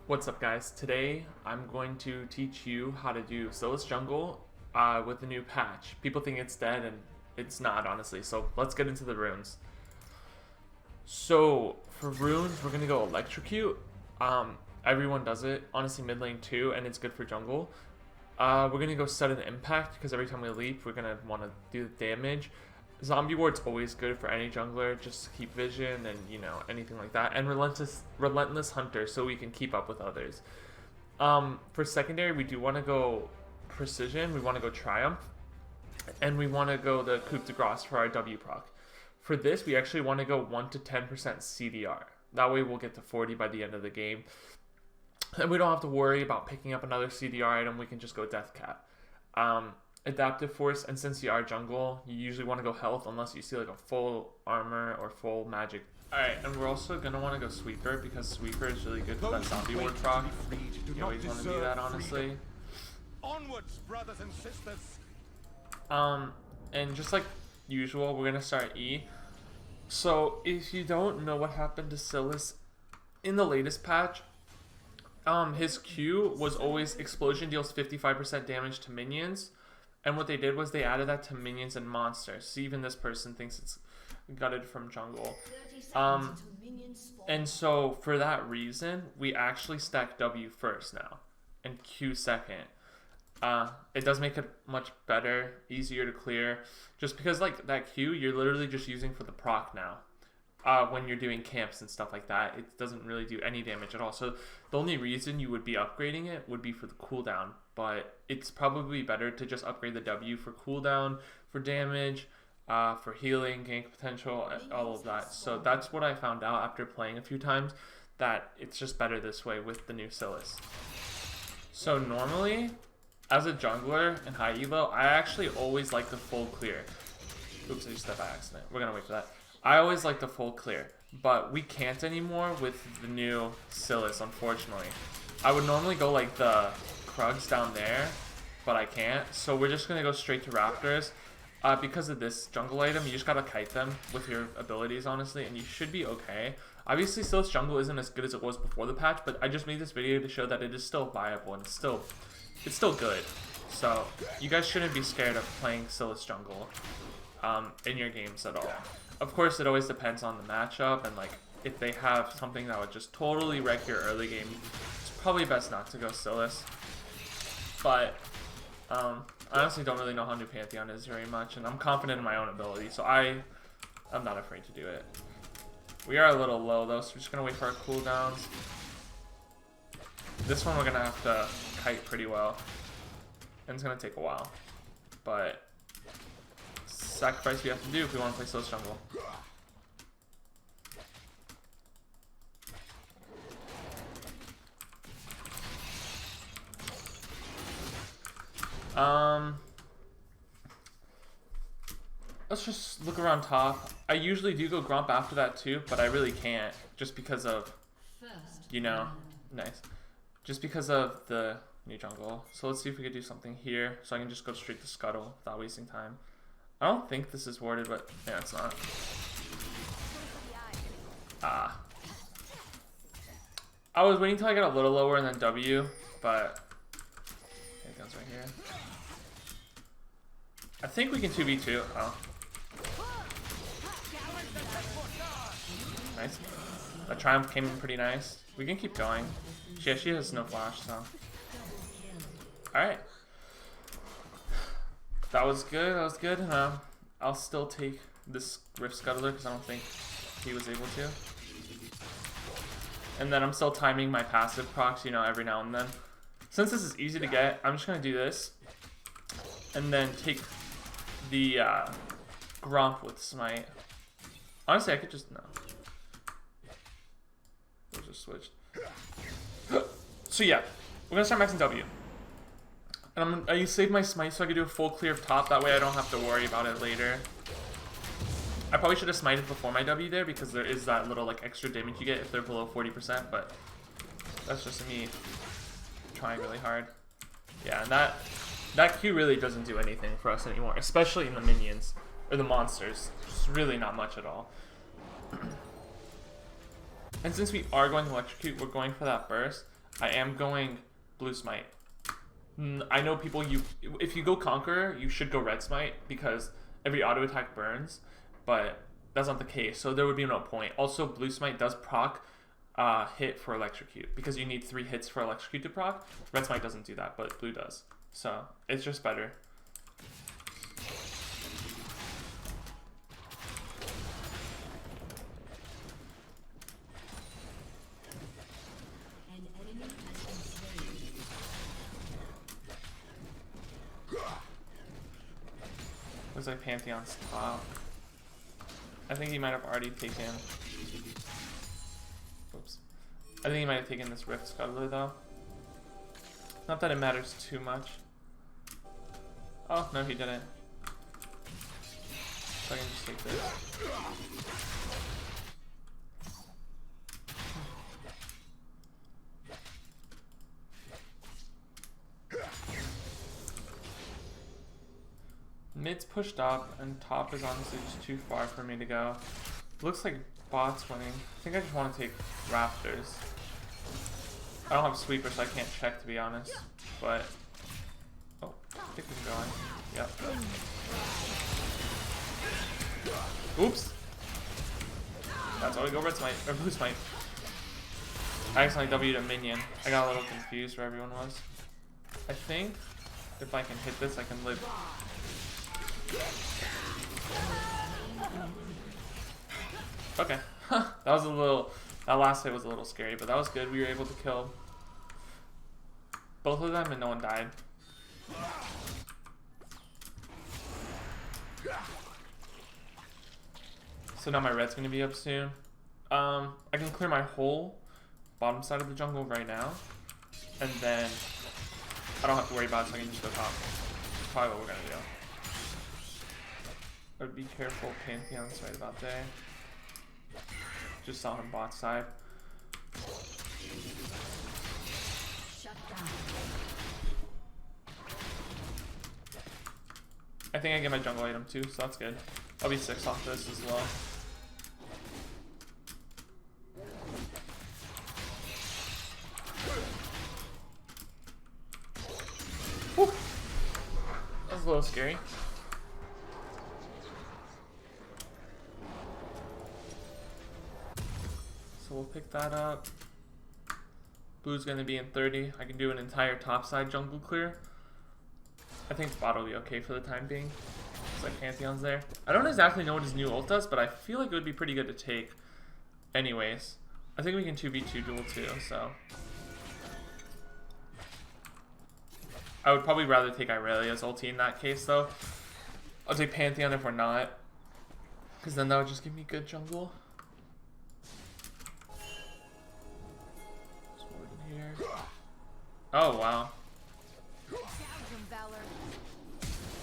What's up, guys? Today I'm going to teach you how to do Sylas Jungle with the new patch. People think it's dead and it's not, honestly, so let's get into the runes. So for runes, we're going to go Electrocute. Everyone does it, honestly mid lane too, and it's good for jungle. We're going to go Sudden Impact because every time we leap we're going to want to do the damage. Zombie Ward's always good for any jungler, just to keep vision and, you know, anything like that. And Relentless Hunter, so we can keep up with others. For secondary, we do want to go Precision, we want to go Triumph, and we want to go the Coup de Grace for our W proc. For this, we actually want to go 1 to 10% CDR. That way we'll get to 40 by the end of the game. And we don't have to worry about picking up another CDR item, we can just go Death Cap. Adaptive Force, and since you are jungle, you usually want to go health unless you see like a full armor or full magic. Alright, and we're also going to want to go Sweeper because Sweeper is really good for that zombie ward proc. You always want to do that, honestly. Onwards, brothers and sisters. And just like usual, we're going to start E. So if you don't know what happened to Sylas in the latest patch, his Q was always Explosion deals 55% damage to minions. And what they did was they added that to minions and monsters. So even this person thinks it's gutted from jungle. And so for that reason, we actually stack W first now and Q second. It does make it much better, easier to clear. Just because like that Q, you're literally just using for the proc now. When you're doing camps and stuff like that, it doesn't really do any damage at all. So the only reason you would be upgrading it would be for the cooldown, but it's probably better to just upgrade the W for cooldown, for damage, for healing, gank potential, all of that. So that's what I found out after playing a few times, that it's just better this way with the new Sylas. So normally, as a jungler in high elo, I actually always like the full clear. Oops, I just stepped by accident. We're gonna wait for that. I always like the full clear, but we can't anymore with the new Sylas, unfortunately. I would normally go like the Krugs down there, but I can't, so we're just gonna go straight to Raptors. Because of this jungle item, you just gotta kite them with your abilities, honestly, and you should be okay. Obviously, Sylas Jungle isn't as good as it was before the patch, but I just made this video to show that it is still viable and it's still good. So you guys shouldn't be scared of playing Sylas Jungle in your games at all. Of course, it always depends on the matchup, and like if they have something that would just totally wreck your early game, it's probably best not to go Sylas. But I honestly don't really know how new Pantheon is very much, and I'm confident in my own ability, so I'm not afraid to do it. We are a little low though, so we're just gonna wait for our cooldowns. This one we're gonna have to kite pretty well, and it's gonna take a while, but sacrifice we have to do if we want to play Sylas Jungle. Let's just look around top. I usually do go Grump after that too, but I really can't just because of, you know, nice. Just because of the new jungle. So let's see if we could do something here so I can just go straight to Scuttle without wasting time. I don't think this is warded, but yeah, it's not. I was waiting till I got a little lower and then W, but it goes right here. I think we can 2v2. Oh. Nice. That Triumph came in pretty nice. We can keep going. She has no flash, so. Alright. That was good, that was good. I'll still take this Rift Scuttler because I don't think he was able to. And then I'm still timing my passive procs, you know, every now and then. Since this is easy to get, I'm just going to do this. And then take the Grump with Smite. Honestly, I could just, no. We'll just switch. So yeah, we're going to start maxing W. And I save my smite so I can do a full clear of top, that way I don't have to worry about it later. I probably should have smited before my W there because there is that little like extra damage you get if they're below 40%, but that's just me trying really hard. Yeah, and that Q really doesn't do anything for us anymore, especially in the minions, or the monsters. It's really not much at all. And since we are going to Electrocute, we're going for that burst. I am going Blue Smite. I know people, if you go Conqueror, you should go Red Smite because every auto attack burns, but that's not the case, so there would be no point. Also, Blue Smite does proc hit for Electrocute because you need 3 hits for Electrocute to proc. Red Smite doesn't do that, but Blue does. So it's just better. Looks like Pantheon's top. I think he might have already taken... Oops. I think he might have taken this Rift Scuttler though. Not that it matters too much. Oh, no he didn't. So I can just take this. Mid's pushed up, and top is honestly just too far for me to go. Looks like bot's winning. I think I just want to take Raptors. I don't have sweeper, so I can't check to be honest. But oh, I think we can go in. Yep. Oops. That's why we go Red Smite or Blue Smite. I accidentally W'd a minion. I got a little confused where everyone was. I think if I can hit this, I can live. Okay. That last hit was a little scary, but that was good. We were able to kill both of them and no one died. So now my red's gonna be up soon. I can clear my whole bottom side of the jungle right now, and then I don't have to worry about it, so I can just go top. That's probably what we're gonna do. I would be careful, Pantheon's right about there. Just saw him bot side. Shut down. I think I get my jungle item too, so that's good. I'll be 6 off this as well. Whew. That was a little scary. So we'll pick that up. Blue's gonna be in 30. I can do an entire topside jungle clear. I think bot will be okay for the time being. Looks like Pantheon's there. I don't exactly know what his new ult does, but I feel like it would be pretty good to take anyways. I think we can 2v2 duel too, so. I would probably rather take Irelia's ulti in that case though. I'll take Pantheon if we're not, because then that would just give me good jungle. Here. Oh wow.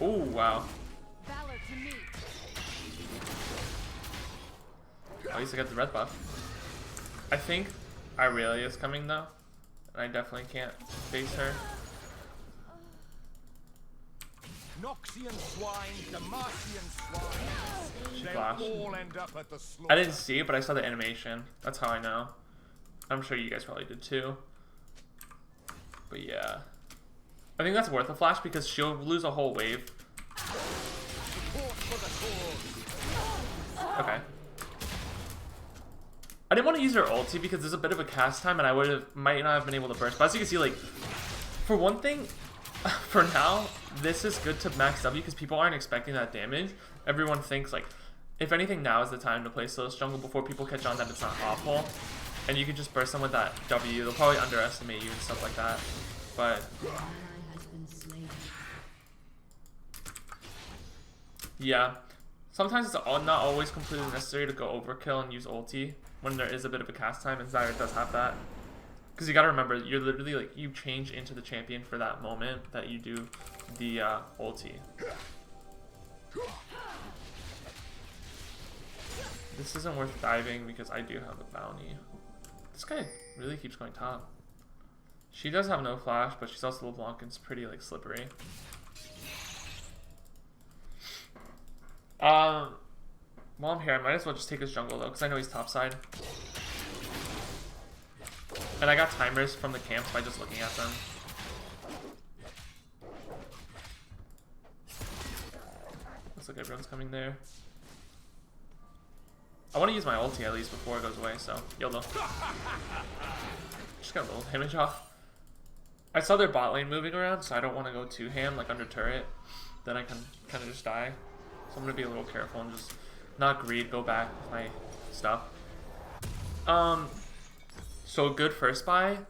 Oh wow. At least I got the red buff. I think Irelia is coming though, and I definitely can't face her. Noxian swine, Damascian swine. Flash. They'll all end up at the I didn't see it, but I saw the animation. That's how I know. I'm sure you guys probably did too. But yeah. I think that's worth a flash because she'll lose a whole wave. Okay. I didn't want to use her ulti because there's a bit of a cast time and I might not have been able to burst. But as you can see, like, for one thing, for now, this is good to max W because people aren't expecting that damage. Everyone thinks, like, if anything, now is the time to play Sylas Jungle before people catch on that it's not awful. And you can just burst them with that W. They'll probably underestimate you and stuff like that. But yeah, sometimes it's not always completely necessary to go overkill and use ulti when there is a bit of a cast time, and Zyra does have that. Because you gotta remember, you're literally like, you change into the champion for that moment that you do the ulti. This isn't worth diving because I do have a bounty. This guy really keeps going top. She does have no flash, but she's also LeBlanc and it's pretty like slippery. While I'm here, I might as well just take his jungle though, because I know he's topside. And I got timers from the camps by just looking at them. Looks like everyone's coming there. I want to use my ulti at least before it goes away, so YOLO. Just got a little damage off. I saw their bot lane moving around, so I don't want to go too ham, like under turret. Then I can kind of just die. So I'm going to be a little careful and just not greed, go back with my stuff. So a good first buy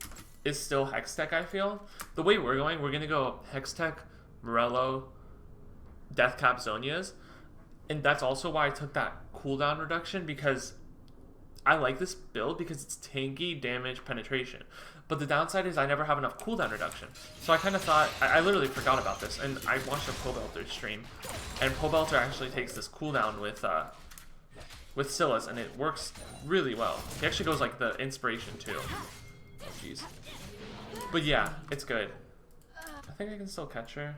is still Hextech, I feel. The way we're going to go Hextech, Morello, Deathcap, Zonias. And that's also why I took that cooldown reduction, because I like this build because it's tanky damage penetration. But the downside is I never have enough cooldown reduction. So I kind of thought, I literally forgot about this, and I watched a Pobelter stream. And Pobelter actually takes this cooldown with Sylas, and it works really well. He actually goes like the inspiration too. Oh jeez. But yeah, it's good. I think I can still catch her.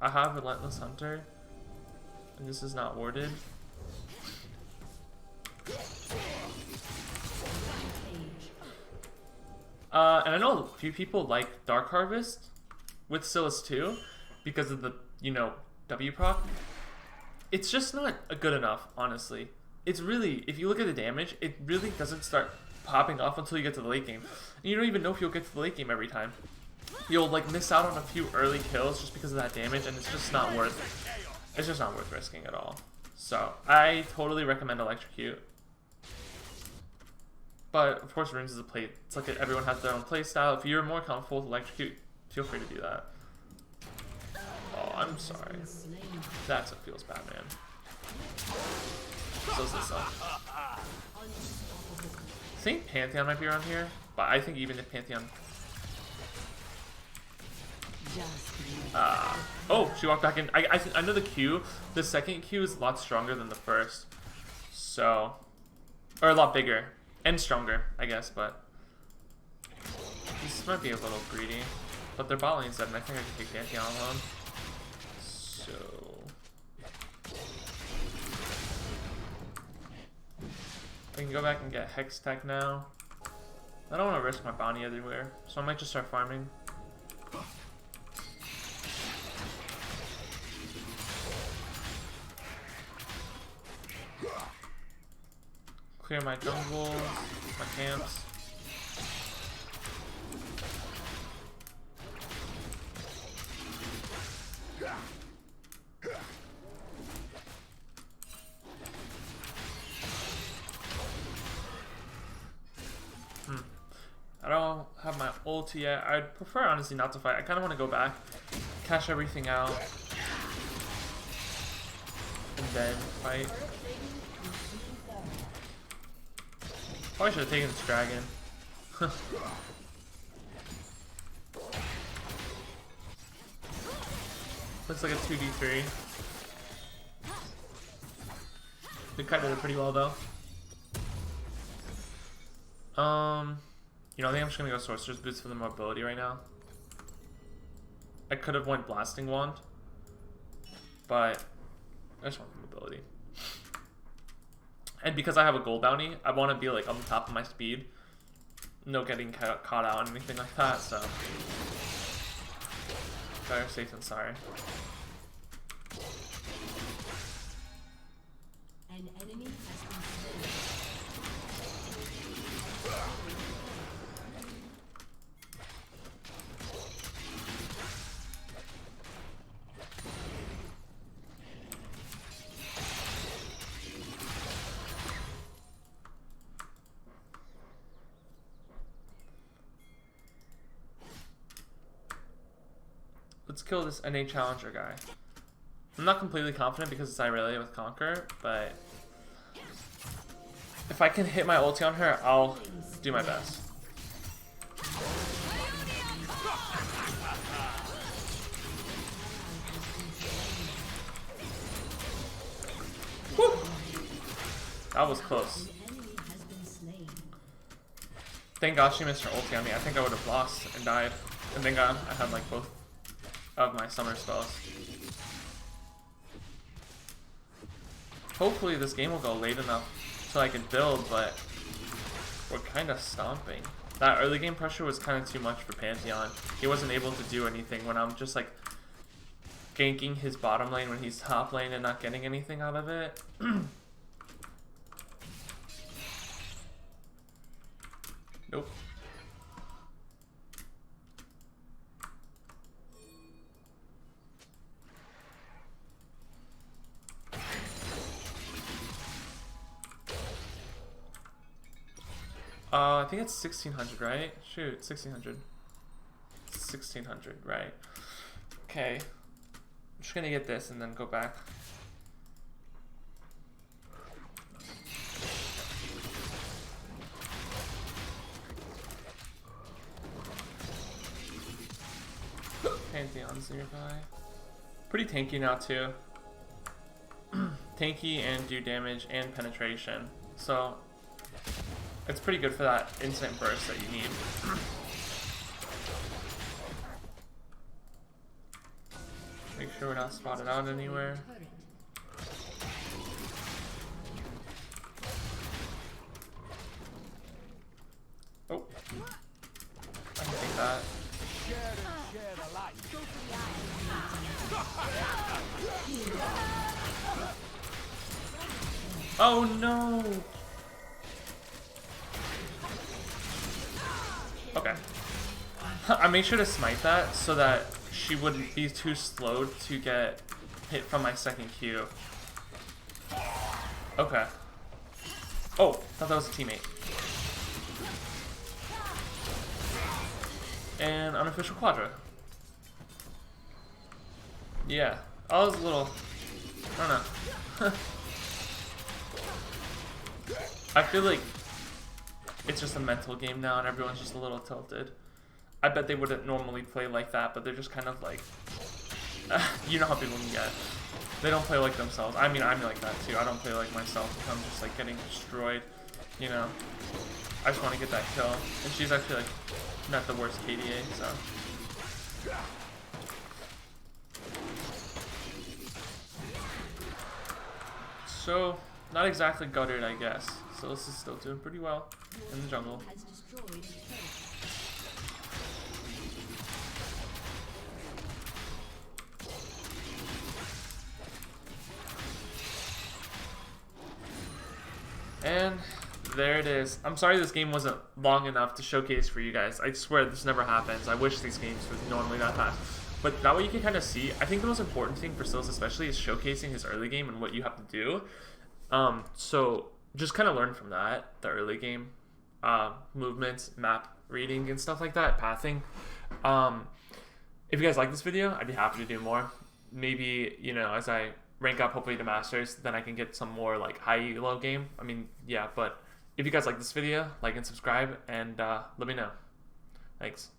I have Relentless Hunter. And this is not warded. And I know a few people like Dark Harvest with Sylas too, because of the, you know, W proc. It's just not good enough, honestly. It's really, if you look at the damage, it really doesn't start popping off until you get to the late game. And you don't even know if you'll get to the late game every time. You'll like miss out on a few early kills just because of that damage, and it's just not worth it. It's just not worth risking at all. So I totally recommend Electrocute. But of course, Runes is a play. It's like everyone has their own play style. If you're more comfortable with Electrocute, feel free to do that. Oh, I'm sorry. That's what feels bad, man. So is this stuff. I think Pantheon might be around here, but I think even if Pantheon. Oh, she walked back in. I know the Q. The second Q is a lot stronger than the first. So, or a lot bigger and stronger, I guess. But this might be a little greedy. But their bot lane's dead, and I think I can take Ganking alone. So I can go back and get Hextech now. I don't want to risk my bounty everywhere, so I might just start farming. Clear my jungle, my camps. I don't have my ulti yet. I'd prefer honestly not to fight. I kind of want to go back, cash everything out, and then fight. Probably should have taken this dragon. Looks like a 2v3. They cut it pretty well though. You know, I think I'm just gonna go Sorcerer's Boots for the mobility right now. I could have went Blasting Wand, but I just want the mobility. And because I have a gold bounty, I want to be like on the top of my speed. No getting caught out on anything like that, so better safe than sorry. An enemy has been slain. Let's kill this NA Challenger guy. I'm not completely confident because it's Irelia with Conquer, but if I can hit my ulti on her, I'll do my best. Woo! That was close. Thank God she missed her ulti on me. I think I would have lost and died. And thank God I had like both of my summer spells. Hopefully this game will go late enough so I can build, but we're kind of stomping. That early game pressure was kind of too much for Pantheon. He wasn't able to do anything when I'm just like ganking his bottom lane when he's top lane and not getting anything out of it. Nope. I think it's 1600, right? Shoot, 1600. 1600, right? Okay. I'm just gonna get this and then go back. Pantheon's nearby. Pretty tanky now too. Tanky and do damage and penetration. So it's pretty good for that instant burst that you need. Make sure we're not spotted out anywhere. Oh. I can take that. Oh no! Okay. I made sure to smite that so that she wouldn't be too slowed to get hit from my second Q. Okay. Oh, thought that was a teammate. And unofficial quadra. Yeah. I was a little... I don't know. I feel like it's just a mental game now and everyone's just a little tilted. I bet they wouldn't normally play like that, but they're just kind of like... you know how people can get. They don't play like themselves. I mean, I'm like that too. I don't play like myself if I'm just like getting destroyed, you know. I just want to get that kill. And she's actually like not the worst KDA, so... So, not exactly gutted, I guess. Sylas is still doing pretty well in the jungle. And there it is. I'm sorry this game wasn't long enough to showcase for you guys. I swear this never happens. I wish these games were normally that fast. But that way you can kind of see, I think the most important thing for Sylas especially is showcasing his early game and what you have to do. So just kind of learn from that, the early game movements, map reading and stuff like that, pathing. If you guys like this video, I'd be happy to do more. Maybe, you know, as I rank up hopefully to masters, then I can get some more like high elo game. I mean, yeah, but if you guys like this video, like and subscribe and let me know. Thanks.